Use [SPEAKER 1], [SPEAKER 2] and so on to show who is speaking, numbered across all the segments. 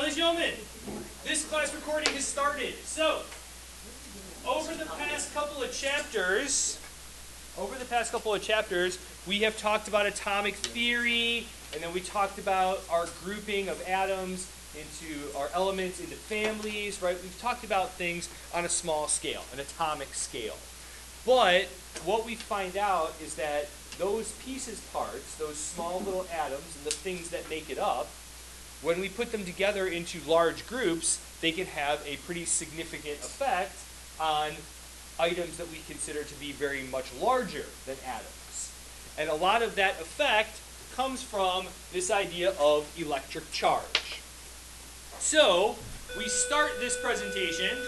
[SPEAKER 1] ladies and gentlemen, this class recording has started. So, over the past couple of chapters, we have talked about atomic theory, and then we talked about our grouping of atoms into our elements into families, right? We've talked about things on a small scale, an atomic scale. But what we find out is that those pieces parts, those small little atoms and the things that make it up, when we put them together into large groups, they can have a pretty significant effect on items that we consider to be very much larger than atoms. And a lot of that effect comes from this idea of electric charge. So, we start this presentation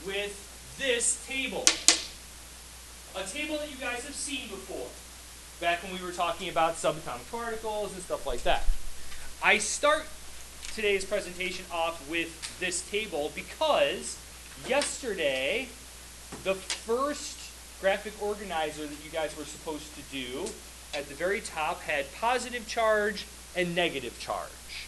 [SPEAKER 1] with this table. A table that you guys have seen before, back when we were talking about subatomic particles and stuff like that. I start today's presentation off with this table because yesterday, the first graphic organizer that you guys were supposed to do at the very top had positive charge and negative charge.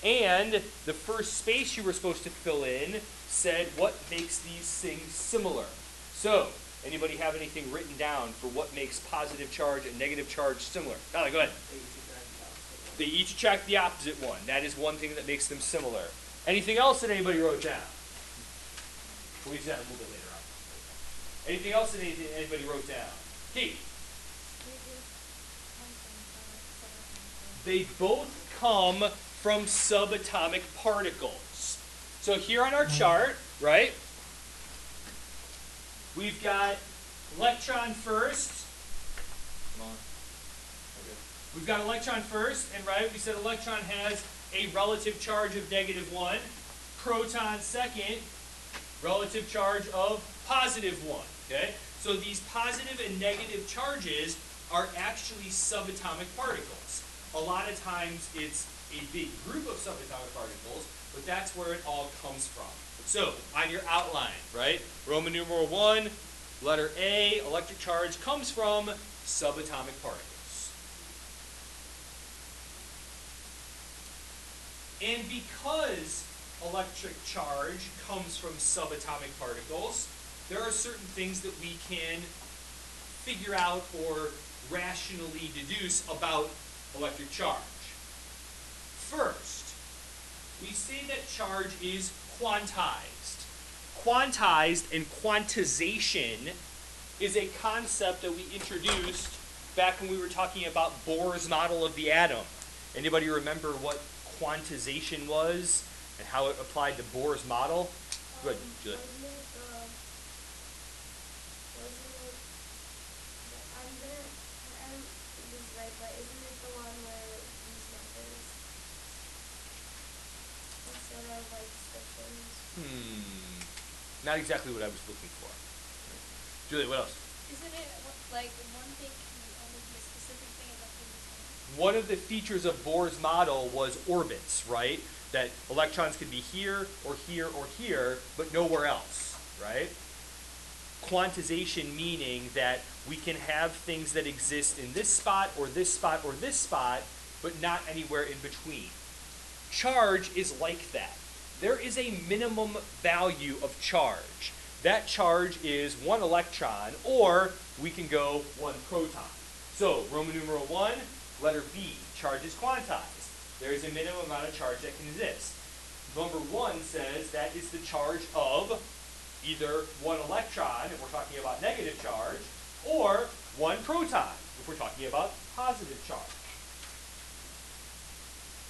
[SPEAKER 1] And the first space you were supposed to fill in said what makes these things similar. So, anybody have anything written down for what makes positive charge and negative charge similar? Dolly, go ahead. They each attract the opposite one. That is one thing that makes them similar. Anything else that anybody wrote down? We'll leave that a little bit later on. Anything else that anybody wrote down? Kate? They both come from subatomic particles. So here on our chart, right, we've got electron first. Come on. Okay. We've got electron first, and right, we said electron has a relative charge of -1. Proton second, relative charge of +1. Okay? So these positive and negative charges are actually subatomic particles. A lot of times it's a big group of subatomic particles, but that's where it all comes from. So, on your outline, right? Roman numeral 1, letter A, electric charge comes from subatomic particles. And because electric charge comes from subatomic particles, there are certain things that we can figure out or rationally deduce about electric charge. First, we say that charge is quantized. Quantized and quantization is a concept that we introduced back when we were talking about Bohr's model of the atom. Anybody remember what quantization was and how it applied to Bohr's model? Go ahead, Julie. Not exactly what I was looking for. Julie, what else?
[SPEAKER 2] Isn't it like one thing can only be a specific thing and nothing is
[SPEAKER 1] one of the features of Bohr's model was orbits, right? That electrons could be here, or here, or here, but nowhere else, right? Quantization meaning that we can have things that exist in this spot, or this spot, or this spot, but not anywhere in between. Charge is like that. There is a minimum value of charge. That charge is 1 electron, or we can go 1 proton. So, Roman numeral 1, letter B, charge is quantized. There is a minimum amount of charge that can exist. Number 1 says that is the charge of either 1 electron, if we're talking about negative charge, or 1 proton, if we're talking about positive charge.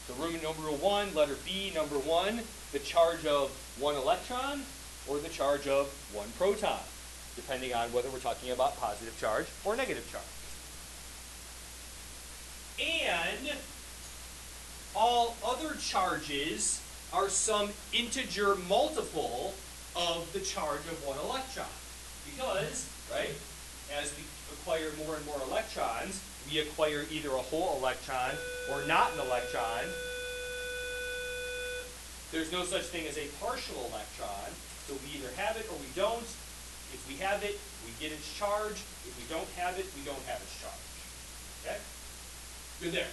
[SPEAKER 1] So Roman numeral 1, letter B, number 1, the charge of 1 electron or the charge of 1 proton, depending on whether we're talking about positive charge or negative charge. And all other charges are some integer multiple of the charge of 1 electron. Because, right, as we acquire more and more electrons, we acquire either a whole electron or not an electron. There's no such thing as a partial electron, so we either have it or we don't. If we have it, we get its charge. If we don't have it, we don't have its charge. Okay? Good there.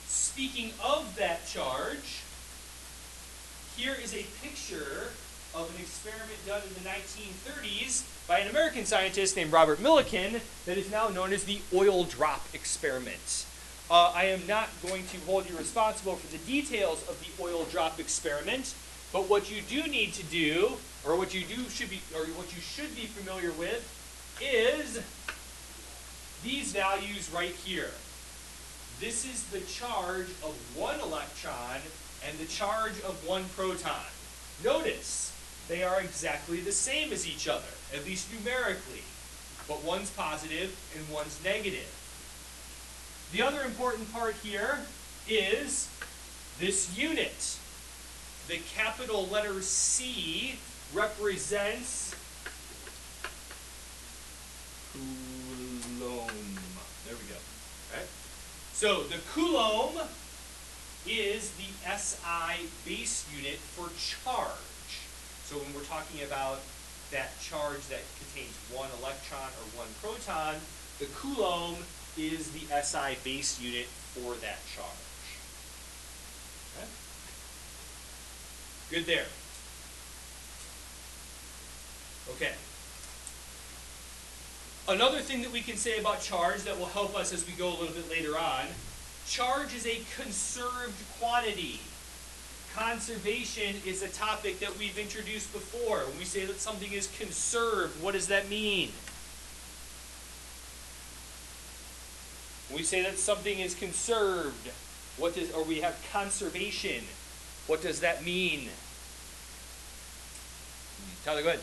[SPEAKER 1] Speaking of that charge, here is a picture of an experiment done in the 1930s by an American scientist named Robert Millikan that is now known as the oil drop experiment. I am not going to hold you responsible for the details of the oil drop experiment, but what you do need to do, or what you should be familiar with, is these values right here. This is the charge of one electron and the charge of one proton. Notice, they are exactly the same as each other, at least numerically, but one's positive and one's negative. The other important part here is this unit. The capital letter C represents Coulomb. There we go. Right? So the Coulomb is the SI base unit for charge. So when we're talking about that charge that contains one electron or one proton, the Coulomb is the SI base unit for that charge. Okay? Good there. Okay. Another thing that we can say about charge that will help us as we go a little bit later on, charge is a conserved quantity. Conservation is a topic that we've introduced before. When we say that something is conserved, what does that mean? When we say that something is conserved, or we have conservation, what does that mean? Tyler, go ahead.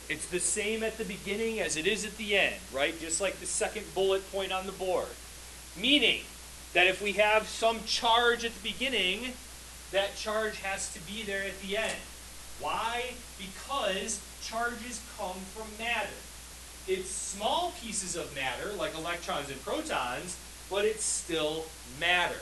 [SPEAKER 1] It's the same at the beginning as it is at the end, right? Just like the second bullet point on the board. Meaning that if we have some charge at the beginning, that charge has to be there at the end. Why? Because charges come from matter. It's small pieces of matter, like electrons and protons, but it's still matter.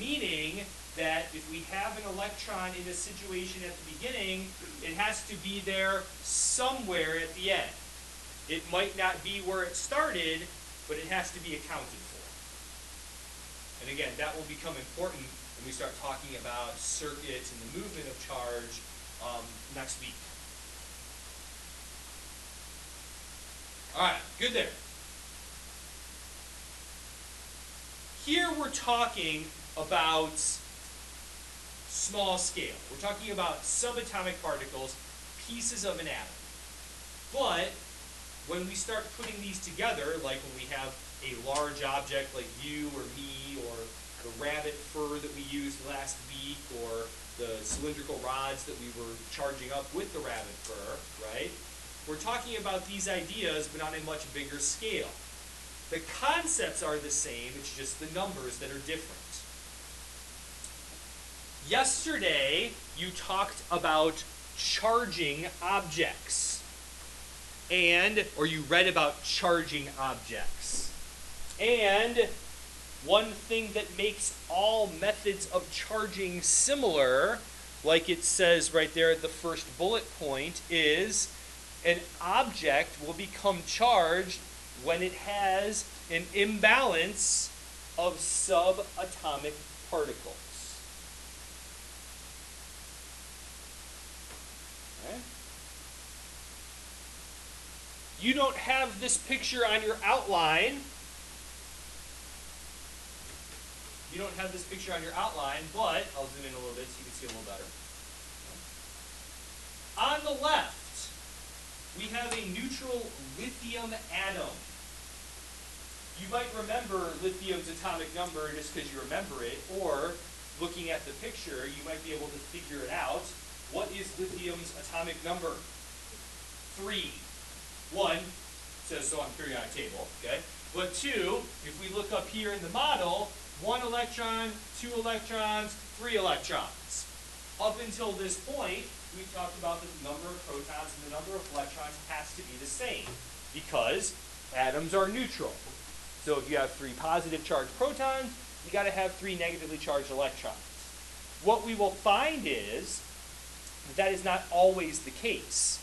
[SPEAKER 1] Meaning that if we have an electron in a situation at the beginning, it has to be there somewhere at the end. It might not be where it started, but it has to be accounted for. And again, that will become important when we start talking about circuits and the movement of charge next week. All right, good there. Here we're talking about small scale. We're talking about subatomic particles, pieces of an atom. But when we start putting these together, like when we have a large object like you or me, or the rabbit fur that we used last week, or the cylindrical rods that we were charging up with the rabbit fur, right? We're talking about these ideas, but on a much bigger scale. The concepts are the same, it's just the numbers that are different. Yesterday, you talked about charging objects. Or you read about charging objects. And one thing that makes all methods of charging similar, like it says right there at the first bullet point, is an object will become charged when it has an imbalance of subatomic particles. Okay. You don't have this picture on your outline. You don't have this picture on your outline, but I'll zoom in a little bit so you can see a little better. On the left, we have a neutral lithium atom. You might remember lithium's atomic number just because you remember it, or looking at the picture, you might be able to figure it out. What is lithium's atomic number? 3. 1 says so on the periodic table, okay? But 2, if we look up here in the model, 1 electron, 2 electrons, 3 electrons. Up until this point, we've talked about the number of protons and the number of electrons has to be the same because atoms are neutral. So if you have 3 positive charged protons, you got to have 3 negatively charged electrons. What we will find is that is not always the case.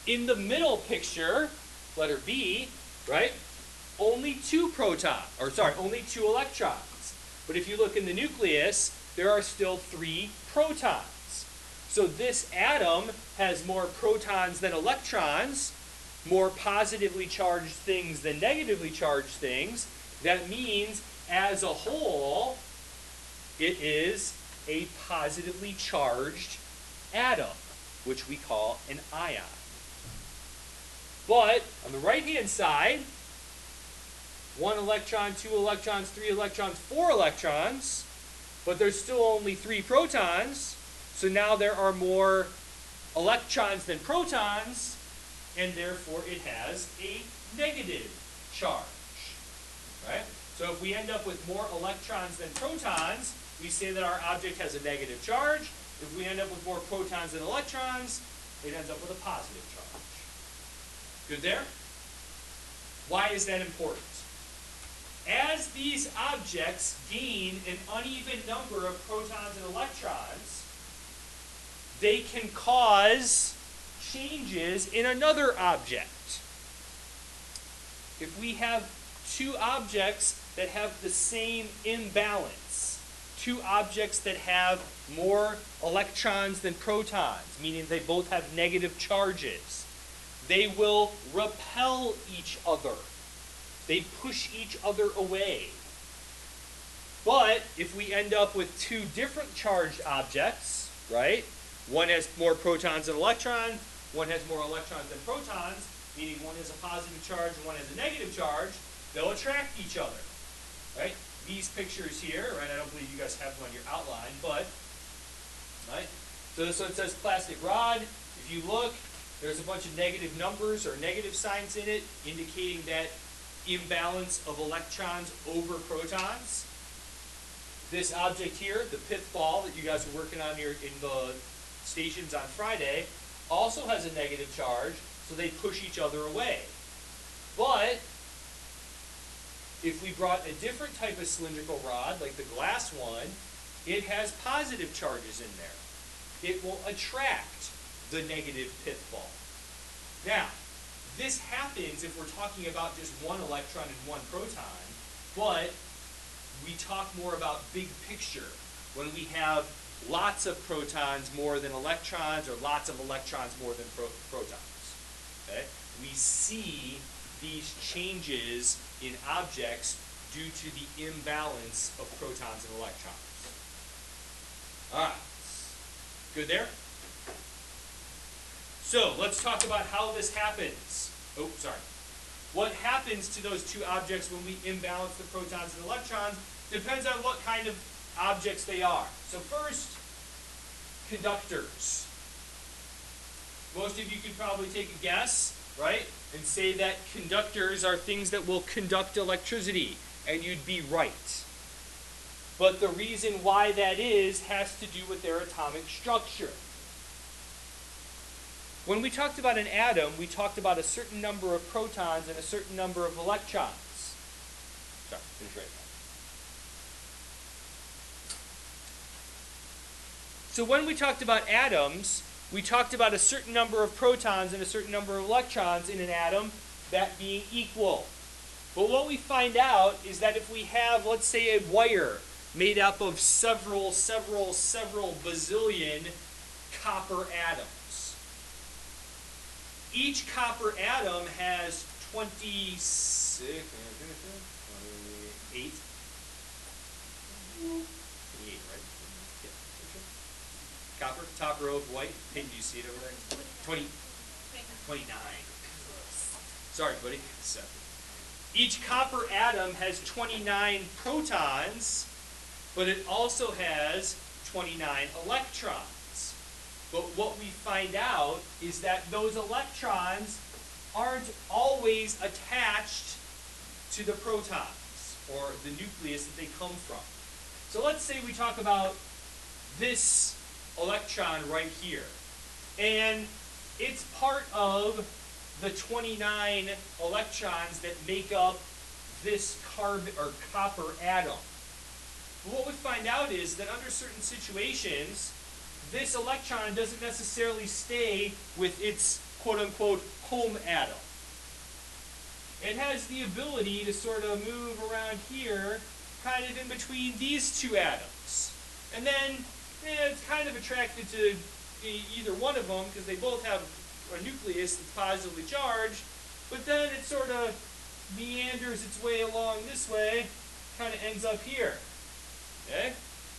[SPEAKER 1] In the middle picture, letter B, right? only two only two electrons. But if you look in the nucleus, there are still 3 protons. So this atom has more protons than electrons, more positively charged things than negatively charged things. That means, as a whole, it is a positively charged atom, which we call an ion. But on the right-hand side, 1 electron, 2 electrons, 3 electrons, 4 electrons, but there's still only 3 protons, so now there are more electrons than protons, and therefore it has a negative charge, right? So if we end up with more electrons than protons, we say that our object has a negative charge. If we end up with more protons than electrons, it ends up with a positive charge. Good there? Why is that important? As these objects gain an uneven number of protons and electrons, they can cause changes in another object. If we have 2 objects that have the same imbalance, 2 objects that have more electrons than protons, meaning they both have negative charges, they will repel each other. They push each other away. But if we end up with 2 different charged objects, right? One has more protons than electrons, one has more electrons than protons, meaning one has a positive charge and one has a negative charge, they'll attract each other, right? These pictures here, right? I don't believe you guys have them on your outline, but, right? So this one says plastic rod. If you look, there's a bunch of negative numbers or negative signs in it, indicating that imbalance of electrons over protons. This object here, the pith ball that you guys are working on here in the stations on Friday, also has a negative charge, so they push each other away. But if we brought a different type of cylindrical rod, like the glass one, it has positive charges in there. It will attract the negative pith ball. Now, this happens if we're talking about just 1 electron and 1 proton, but we talk more about big picture when we have lots of protons more than electrons or lots of electrons more than protons. Okay? We see these changes in objects due to the imbalance of protons and electrons. All right. Good there? So let's talk about how this happens. Oh, sorry. What happens to those 2 objects when we imbalance the protons and electrons depends on what kind of objects they are. So first, conductors. Most of you could probably take a guess, right, and say that conductors are things that will conduct electricity, and you'd be right. But the reason why that is has to do with their atomic structure. When we talked about an atom, we talked about a certain number of protons and a certain number of electrons. Sorry, finish right now. So when we talked about atoms, we talked about a certain number of protons and a certain number of electrons in an atom, that being equal. But what we find out is that if we have, let's say, a wire made up of several bazillion copper atoms. Each copper atom has 28 right? Yeah. Copper, top row of white. Hey, do you see it over there? 29. Sorry, buddy. So, each copper atom has 29 protons, but it also has 29 electrons. But what we find out is that those electrons aren't always attached to the protons or the nucleus that they come from. So let's say we talk about this electron right here, and it's part of the 29 electrons that make up this carbon or copper atom. But what we find out is that under certain situations, this electron doesn't necessarily stay with its quote-unquote home atom. it has the ability to sort of move around here, kind of in between these two atoms. And then it's kind of attracted to either one of them because they both have a nucleus that's positively charged, but then it sort of meanders its way along this way, kind of ends up here. Okay?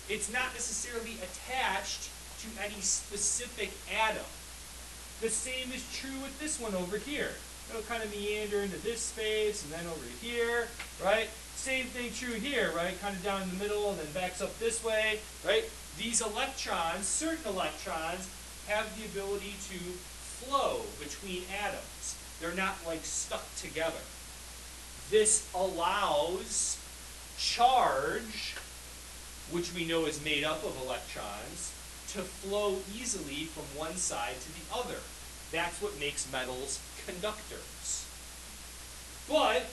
[SPEAKER 1] It's not necessarily attached to any specific atom. The same is true with this one over here. It'll kind of meander into this space and then over to here, right? Same thing true here, right? Kind of down in the middle and then backs up this way, right? These electrons, certain electrons, have the ability to flow between atoms. They're not like stuck together. This allows charge, which we know is made up of electrons, to flow easily from one side to the other. That's what makes metals conductors. But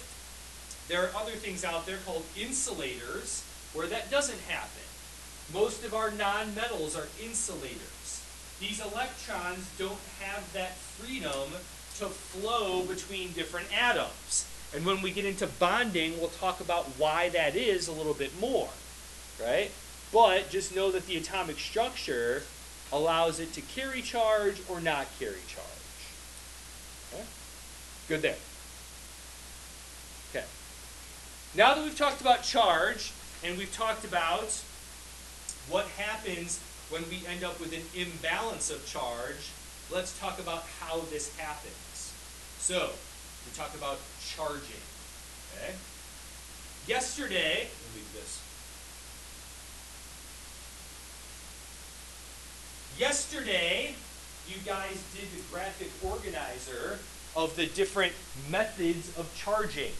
[SPEAKER 1] there are other things out there called insulators where that doesn't happen. Most of our non-metals are insulators. These electrons don't have that freedom to flow between different atoms. And when we get into bonding, we'll talk about why that is a little bit more, right? But just know that the atomic structure allows it to carry charge or not carry charge. Okay? Good there. Okay. Now that we've talked about charge, and we've talked about what happens when we end up with an imbalance of charge, let's talk about how this happens. So, we talk about charging. Okay? Yesterday, let me leave this. Yesterday, you guys did the graphic organizer of the different methods of charging.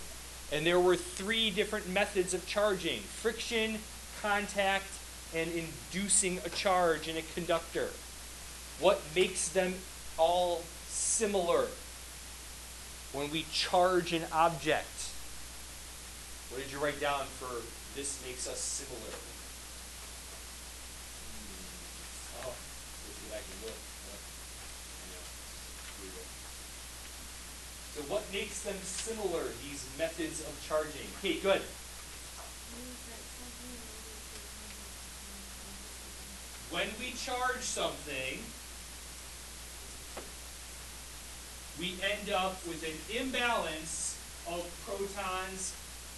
[SPEAKER 1] And there were 3 different methods of charging: friction, contact, and inducing a charge in a conductor. What makes them all similar when we charge an object? What did you write down for this makes us similar? Oh, let's go back and look. So what makes them similar, these methods of charging? Kate, good. When we charge something, we end up with an imbalance of protons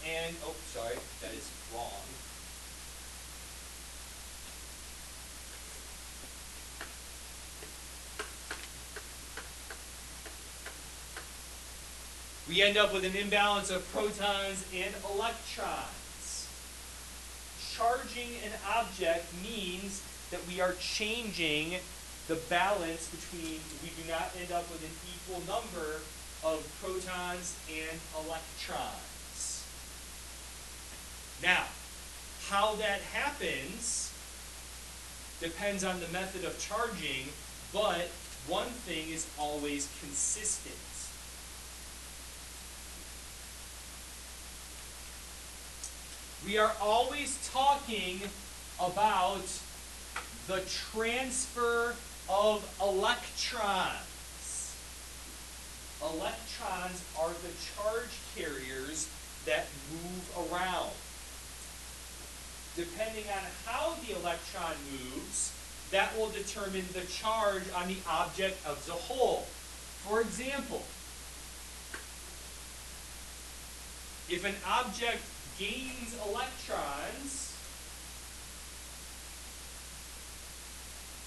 [SPEAKER 1] and, oh, sorry, that is wrong. We end up with an imbalance of protons and electrons. Charging an object means that we are changing the balance between, we do not end up with an equal number of protons and electrons. Now, how that happens depends on the method of charging, but one thing is always consistent. We are always talking about the transfer of electrons. Electrons are the charge carriers that move around. Depending on how the electron moves, that will determine the charge on the object as a whole. For example, if an object gains electrons,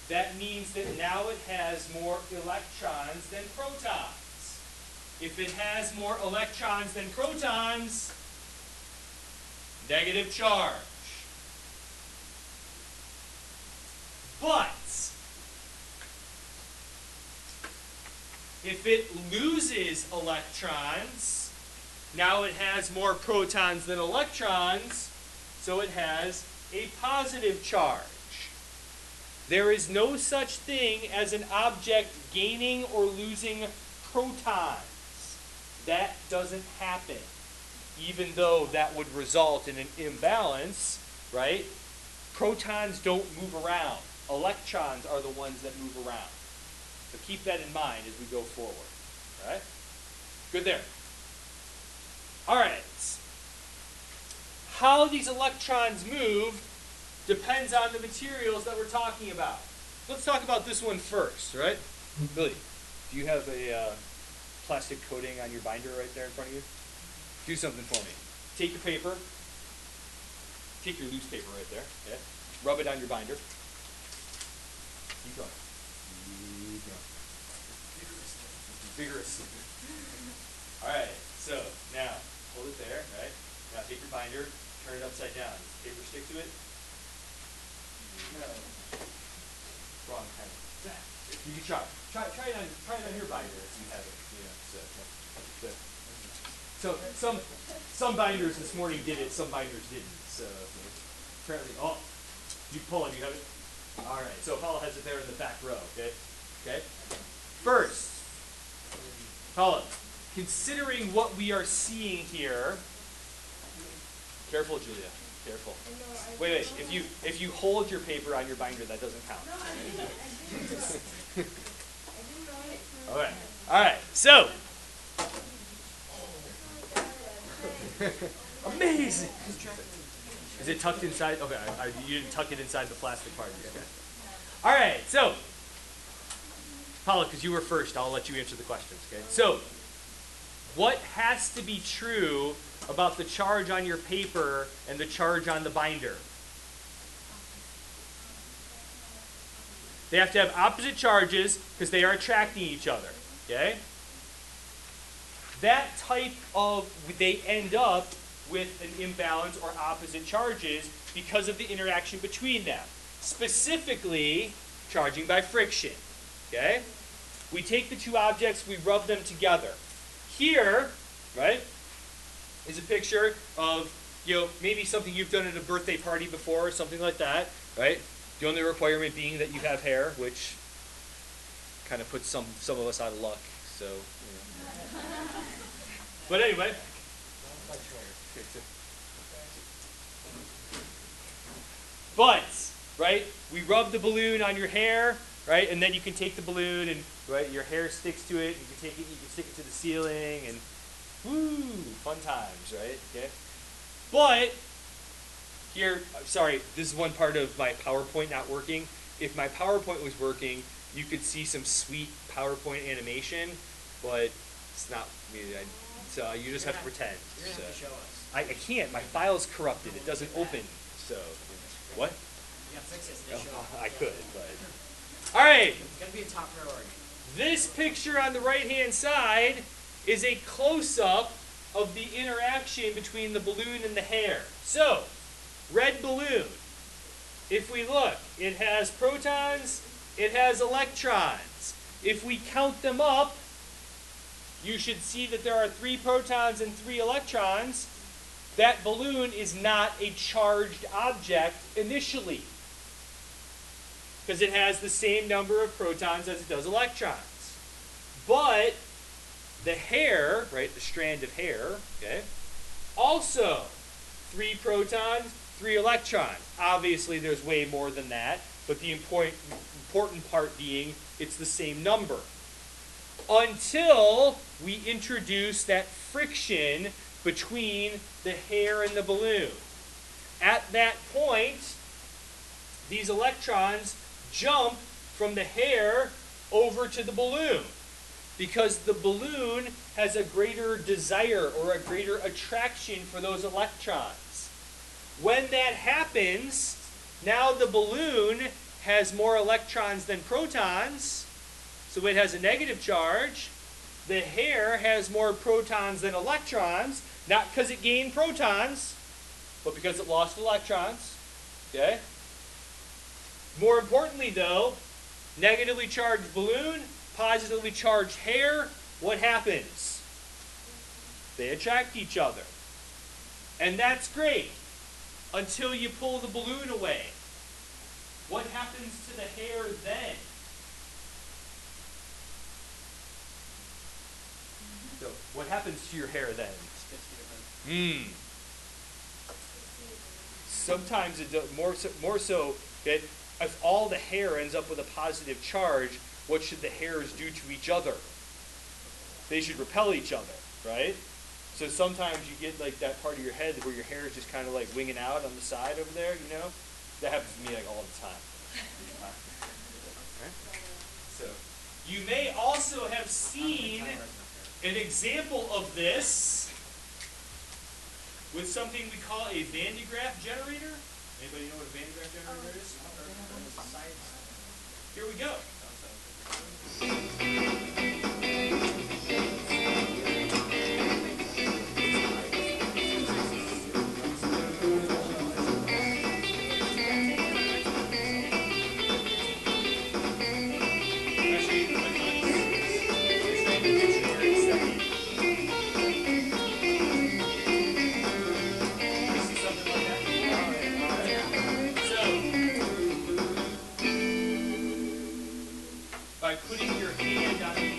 [SPEAKER 1] that means that now it has more electrons than protons. If it has more electrons than protons, negative charge. But if it loses electrons, now it has more protons than electrons, so it has a positive charge. There is no such thing as an object gaining or losing protons. That doesn't happen. Even though that would result in an imbalance, right? Protons don't move around. Electrons are the ones that move around. So keep that in mind as we go forward. All right? Good there. All right. How these electrons move depends on the materials that we're talking about. Let's talk about this one first, right? Billy, do you have a plastic coating on your binder right there in front of you? Do something for me. Take your paper. Take your loose paper right there. Okay. Rub it on your binder. Keep going. Keep going. Vigorously. All right. So now hold it there. Right. Now take your binder. Turn it upside down. Does the paper stick to it? No. Wrong kind of. You can try. Try it on your binder if you have it. You know. So some binders this morning did it. Some binders didn't. So apparently, oh, you pull it. You have it. All right. So Paula has it there in the back row. Okay. Okay. First, Paula, considering what we are seeing here. Careful, Julia. Careful. Wait. If you hold your paper on your binder, that doesn't count.
[SPEAKER 2] No, I didn't.
[SPEAKER 1] All right. All right. So. Amazing. Is it tucked inside? Okay. You didn't tuck it inside the plastic part. Okay. All right. So, Paula, because you were first, I'll let you answer the questions. Okay. So, what has to be true about the charge on your paper and the charge on the binder? They have to have opposite charges because they are attracting each other. Okay? That type of, they end up with an imbalance or opposite charges because of the interaction between them. Specifically, charging by friction. Okay? We take the two objects, we rub them together. Here, right, is a picture of, maybe something you've done at a birthday party before or something like that, right? The only requirement being that you have hair, which kind of puts some of us out of luck. So, But anyway. But, right, we rub the balloon on your hair, right, and then you can take the balloon and, right, your hair sticks to it, you can take it, you can stick it to the ceiling, and woo, fun times, right, okay? But, here, sorry, this is one part of my PowerPoint not working. If my PowerPoint was working, you could see some sweet PowerPoint animation, but it's not, so you just have to pretend.
[SPEAKER 3] You're going to have to show us.
[SPEAKER 1] I can't, my file's corrupted, it doesn't open, so, what?
[SPEAKER 3] You got to fix it.
[SPEAKER 1] I could, but. All right.
[SPEAKER 3] It's going to be a top priority.
[SPEAKER 1] This picture on the right-hand side is a close-up of the interaction between the balloon and the hair. So, red balloon. If we look, it has protons, it has electrons. If we count them up, you should see that there are 3 protons and 3 electrons. That balloon is not a charged object initially, because it has the same number of protons as it does electrons. But the hair, right, the strand of hair, okay, also 3 protons, 3 electrons. Obviously, there's way more than that, but the important part being it's the same number. Until we introduce that friction between the hair and the balloon. At that point, these electrons jump from the hair over to the balloon because the balloon has a greater desire or a greater attraction for those electrons. When that happens, now the balloon has more electrons than protons, so it has a negative charge. The hair has more protons than electrons, not because it gained protons, but because it lost electrons. Okay? More importantly, though, negatively charged balloon, positively charged hair, what happens? They attract each other. And that's great until you pull the balloon away. What happens to the hair then? So, what happens to your hair then? Sometimes it does, more so that if all the hair ends up with a positive charge, what should the hairs do to each other? They should repel each other, right? So sometimes you get like that part of your head where your hair is just kind of like winging out on the side over there, you know? That happens to me like all the time. So you may also have seen an example of this with something we call a Van de Graaff generator. Anybody know what a Van de Graaff generator is? Here we go. By putting your hand on the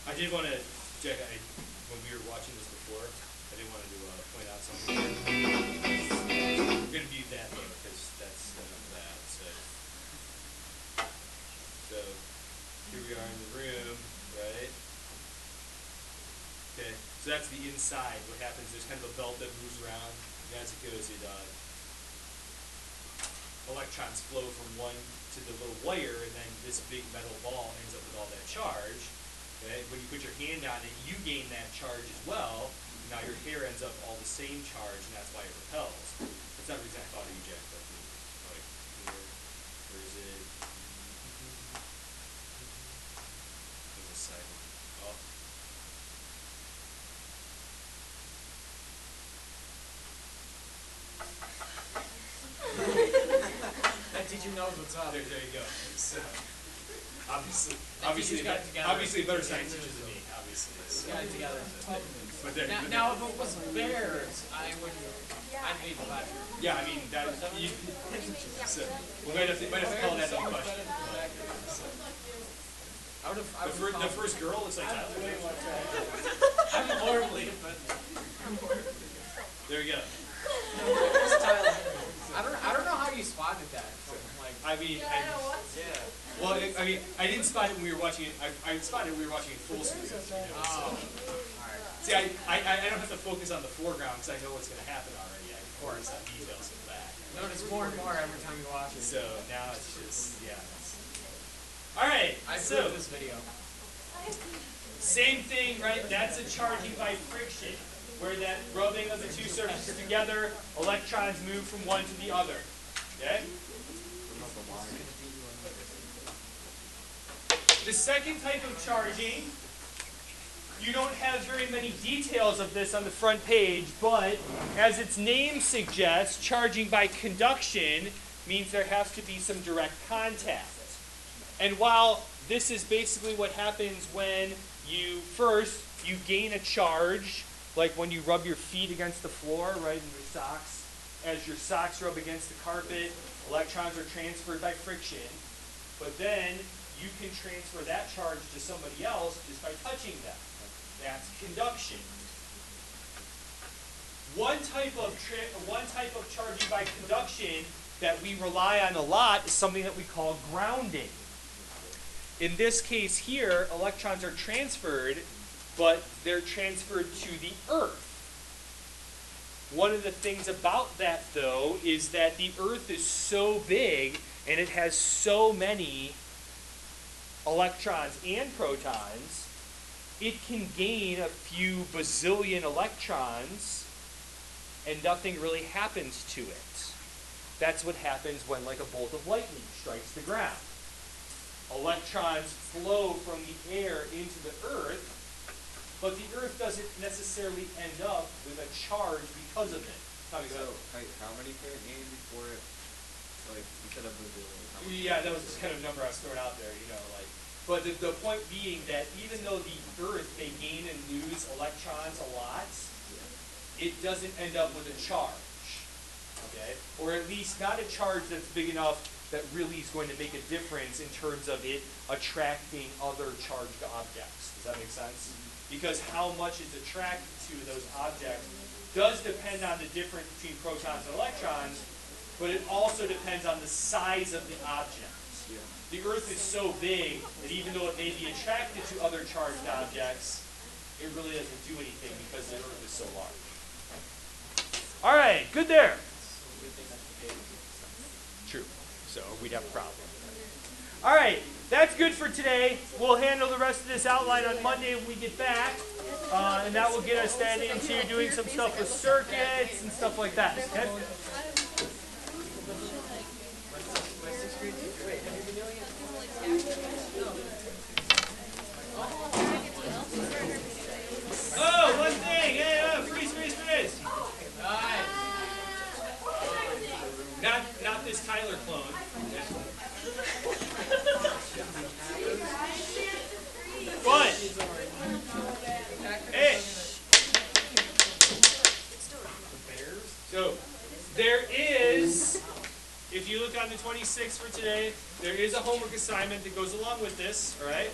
[SPEAKER 1] I did want to, Jack, when we were watching this before, I did want to point out something. We're going to view that though, because that's enough of that. So here we are in the room, right? Okay, so that's the inside. What happens, there's kind of a belt that moves around, and as it goes, electrons flow from one to the little wire, and then this big metal ball ends up with all that charge. Okay? When you put your hand on it, you gain that charge as well. Now your hair ends up all the same charge, and that's why it repels. That's not the reason I thought of you, Jack, but like here, where is it? There's a side one. Oh.
[SPEAKER 3] Teacher knows what's up.
[SPEAKER 1] There you go. So, obviously, better science teachers than me, obviously. So.
[SPEAKER 3] Got it together.
[SPEAKER 1] But there,
[SPEAKER 3] now, if it was bears, I'd be the classroom.
[SPEAKER 1] Yeah, I mean, that, so, we might have to call that into question. The first girl looks like that.
[SPEAKER 3] I'm horribly offended.
[SPEAKER 1] There you go.
[SPEAKER 3] I don't know how you spotted that. Like,
[SPEAKER 1] I mean, well, I mean, I didn't spot it when we were watching it. I spotted it when we were watching it full screen. You know, so. See, I don't have to focus on the foreground because I know what's going to happen already. I can focus on details of that.
[SPEAKER 3] Notice more and more every time you watch it.
[SPEAKER 1] So now it's just, yeah. All right.
[SPEAKER 3] I
[SPEAKER 1] so
[SPEAKER 3] this video.
[SPEAKER 1] Same thing, right? That's a charging by friction, where that rubbing of the two surfaces together, electrons move from one to the other. Okay? The second type of charging, you don't have very many details of this on the front page, but as its name suggests, charging by conduction means there has to be some direct contact. And while this is basically what happens when you gain a charge, like when you rub your feet against the floor, right, in your socks. As your socks rub against the carpet, electrons are transferred by friction. But then you can transfer that charge to somebody else just by touching them. That's conduction. One type of charging by conduction that we rely on a lot is something that we call grounding. In this case here, electrons are transferred, but they're transferred to the earth. One of the things about that, though, is that the earth is so big and it has so many electrons and protons, it can gain a few bazillion electrons and nothing really happens to it. That's what happens when, like, a bolt of lightning strikes the ground. Electrons flow from the air into the earth, but the earth doesn't necessarily end up with a charge because of it.
[SPEAKER 4] So, how many could it gain before it
[SPEAKER 3] like you said up with the.
[SPEAKER 1] Yeah, that was just kind of a number I was throwing out there, you know, like. But the point being that even though the Earth may gain and lose electrons a lot, it doesn't end up with a charge, okay? Or at least not a charge that's big enough that really is going to make a difference in terms of it attracting other charged objects. Does that make sense? Because how much is attracted to those objects does depend on the difference between protons and electrons, but it also depends on the size of the object. The Earth is so big that even though it may be attracted to other charged objects, it really doesn't do anything because the Earth is so large. All right, good there. True. So we'd have a problem. All right, that's good for today. We'll handle the rest of this outline on Monday when we get back. And that will get us then into doing some stuff with circuits and stuff like that. Okay? Oh, one thing. Hey, freeze. Not this Tyler clone. What? Hey. So there is, if you look on the 26th for today, there is a homework assignment that goes along with this, all right?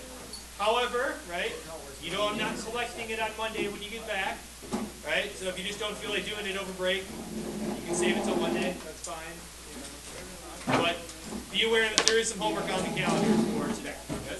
[SPEAKER 1] However, right, you know I'm not collecting it on Monday when you get back, right? So if you just don't feel like doing it over break, you can save it till Monday, that's fine. But be aware that there is some homework on the calendar for today. Okay?